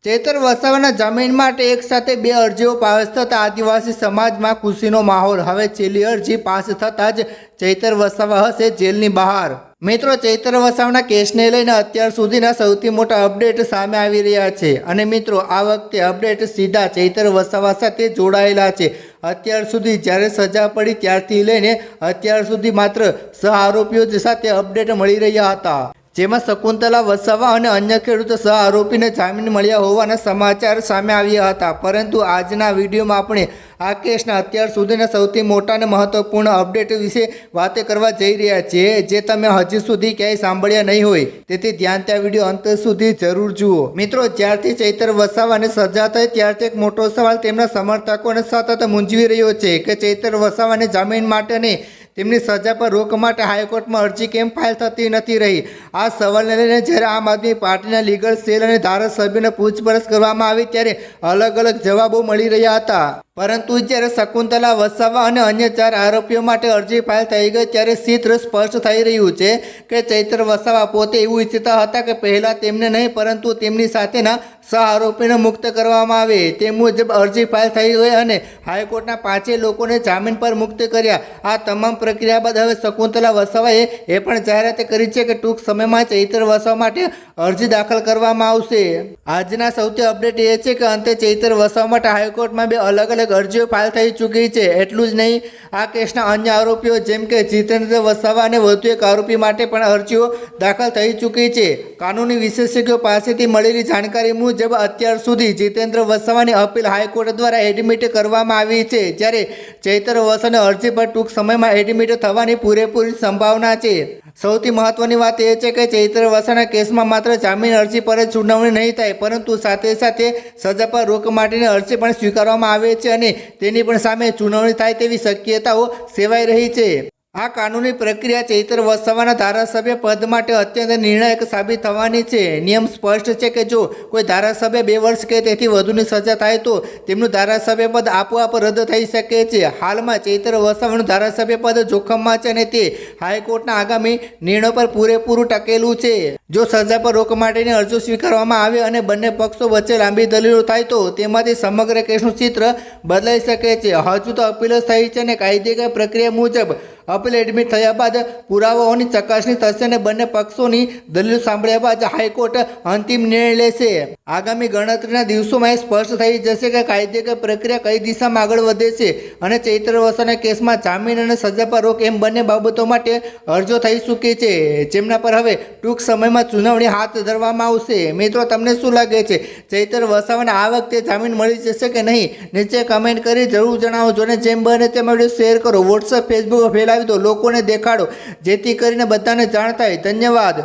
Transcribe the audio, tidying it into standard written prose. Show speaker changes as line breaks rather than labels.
ચૈતર વસાવાના જામીન માટે એક સાથે બે અરજીઓ પાસ થતાં આદિવાસી સમાજમાં ખુશીનો માહોલ। હવે છેલ્લી અરજી પાસ થતાં જ ચૈતર વસાવા હશે જેલની બહાર। મિત્રો, ચૈતર વસાવાના કેસને લઈને અત્યાર સુધીના સૌથી મોટા અપડેટ સામે આવી રહ્યા છે અને મિત્રો આ વખતે અપડેટ સીધા ચૈતર વસાવા સાથે જોડાયેલા છે। અત્યાર સુધી જ્યારે સજા પડી ત્યારથી લઈને અત્યાર સુધી માત્ર 6 આરોપીઓ સાથે અપડેટ મળી રહ્યા હતા, જેમાં શકુંતલા વસાવા અને અન્ય ખેડૂત સહ આરોપીને જામીન મળ્યા હોવાના સમાચાર સામે આવ્યા હતા। પરંતુ આજના વિડીયોમાં આપણે આ કેસના અત્યાર સુધીના સૌથી મોટા અને મહત્વપૂર્ણ અપડેટ વિશે વાત કરવા જઈ રહ્યા છીએ, જે તમે હજી સુધી ક્યાંય સાંભળ્યા નહીં હોય, તેથી ધ્યાનથી આ વિડીયો અંત સુધી જરૂર જુઓ। મિત્રો, જ્યારથી ચૈતર વસાવાને સજા થઈ ત્યારથી એક મોટો સવાલ તેમના સમર્થકોને સતત મૂંઝવી રહ્યો છે કે ચૈતર વસાવાને જામીન માટેની તેમની સજા પર રોક માટે હાઈકોર્ટમાં અરજી કેમ ફાઇલ થતી નથી રહી। આ સવાલને લઈને જ્યારે આમ આદમી પાર્ટીના લીગલ સેલ અને ધારાસભ્યોને પૂછપરછ કરવામાં આવી ત્યારે અલગ અલગ જવાબો મળી રહ્યા હતા, પરંતુ જ્યારે શકુંતલા વસાવા અને અન્ય 4 આરોપીઓ માટે અરજી ફાઇલ થઈ ગઈ ત્યારે ચિત્ર સ્પષ્ટ થઈ રહ્યું છે કે ચૈતર વસાવા પોતે એવું ઈચ્છતા હતા કે પહેલાં તેમને નહીં પરંતુ તેમની સાથેના સહ આરોપીને મુક્ત કરવામાં આવે। તે મુજબ અરજી ફાઇલ થઈ ગઈ અને હાઈકોર્ટના 5 લોકોને જામીન પર મુક્ત કર્યા। આ તમામ પ્રક્રિયા બાદ હવે શકુંતલા વસાવાએ એ પણ જાહેરાત કરી છે કે ટૂંક સમયમાં ચૈતર વસાવા માટે અરજી દાખલ કરવામાં આવશે। આજના સૌથી અપડેટ એ છે કે અંતે ચૈતર વસાવા માટે હાઈકોર્ટમાં 2 અલગ અલગ અરજીઓ ફાઇલ થઈ ચૂકી છે। એટલું જ નહીં, આ કેસના અન્ય આરોપીઓ જેમ કે જીતેન્દ્ર વસાવા અને વધુ એક આરોપી માટે પણ અરજીઓ દાખલ થઈ ચૂકી છે। કાનૂની વિશેષજ્ઞો પાસેથી મળેલી જાણકારી મુજબ અત્યાર સુધી જીતેન્દ્ર વસાવાની અપીલ હાઈકોર્ટ દ્વારા એડમિટ કરવામાં આવી છે, જ્યારે ચૈતર વસાવાની અરજી પર ટૂંક સમયમાં એડમિટ થવાની પૂરેપૂરી સંભાવના છે। સૌથી મહત્વની વાત એ છે કે ચૈતર વસાવાના કેસમાં માત્ર જામીન અરજી પર જ સુનાવણી નહીં થાય, પરંતુ સાથે સાથે સજા પર રોક માટેની અરજી પણ સ્વીકારવામાં આવે છે અને તેની પણ સામે સુનાવણી થાય તેવી શક્યતાઓ સેવાઈ રહી છે। આ કાનૂની પ્રક્રિયા ચૈતર વસાવાના ધારાસભ્ય પદ માટે અત્યંત નિર્ણાયક સાબિત થવાની છે। નિયમ સ્પષ્ટ છે કે જો કોઈ ધારાસભ્ય 2 વર્ષ કે તેથી વધુની સજા થાય તો તેમનું ધારાસભ્ય પદ આપોઆપ રદ થઈ શકે છે। હાલમાં ચૈતર વસાવાનું ધારાસભ્ય પદ જોખમમાં છે અને તે હાઈકોર્ટના આગામી નિર્ણય પર પૂરેપૂરું ટકેલું છે। જો સજા પર રોક માટેની અરજી સ્વીકારવામાં આવે અને બંને પક્ષો વચ્ચે લાંબી દલીલો થાય તો તેમાંથી સમગ્ર કેસનું ચિત્ર બદલાઈ શકે છે। હજુ તો અપીલ જ થઈ છે અને કાયદેકીય પ્રક્રિયા મુજબ અપીલ એડમિટ થયા બાદ પુરાવાઓની ચકાસણી થશે અને બંને પક્ષોની દલીલો સાંભળ્યા બાદ હાઈકોર્ટ અંતિમ નિર્ણય લેશે। આગામી ગણતરીના દિવસોમાં એ સ્પષ્ટ થઈ જશે કે કાયદેકીય પ્રક્રિયા કઈ દિશામાં આગળ વધે છે અને ચૈતર વસાવાના કેસમાં જામીન અને સજા પર રોક એમ બંને બાબતો માટે અરજીઓ થઈ ચૂકી છે, જેમના પર હવે ટૂંક સમયમાં સુનાવણી હાથ ધરવામાં આવશે। મિત્રો, તમને શું લાગે છે, ચૈતર વસાવાને આ વખતે જામીન મળી જશે કે નહીં? નીચે કમેન્ટ કરી જરૂર જણાવજો અને જેમ બને તેમ વિડીયો શેર કરો, વોટ્સઅપ, ફેસબુક ફેલાવી દો, લોકોને દેખાડો, જેથી કરીને બધાને જાણ થાય। ધન્યવાદ।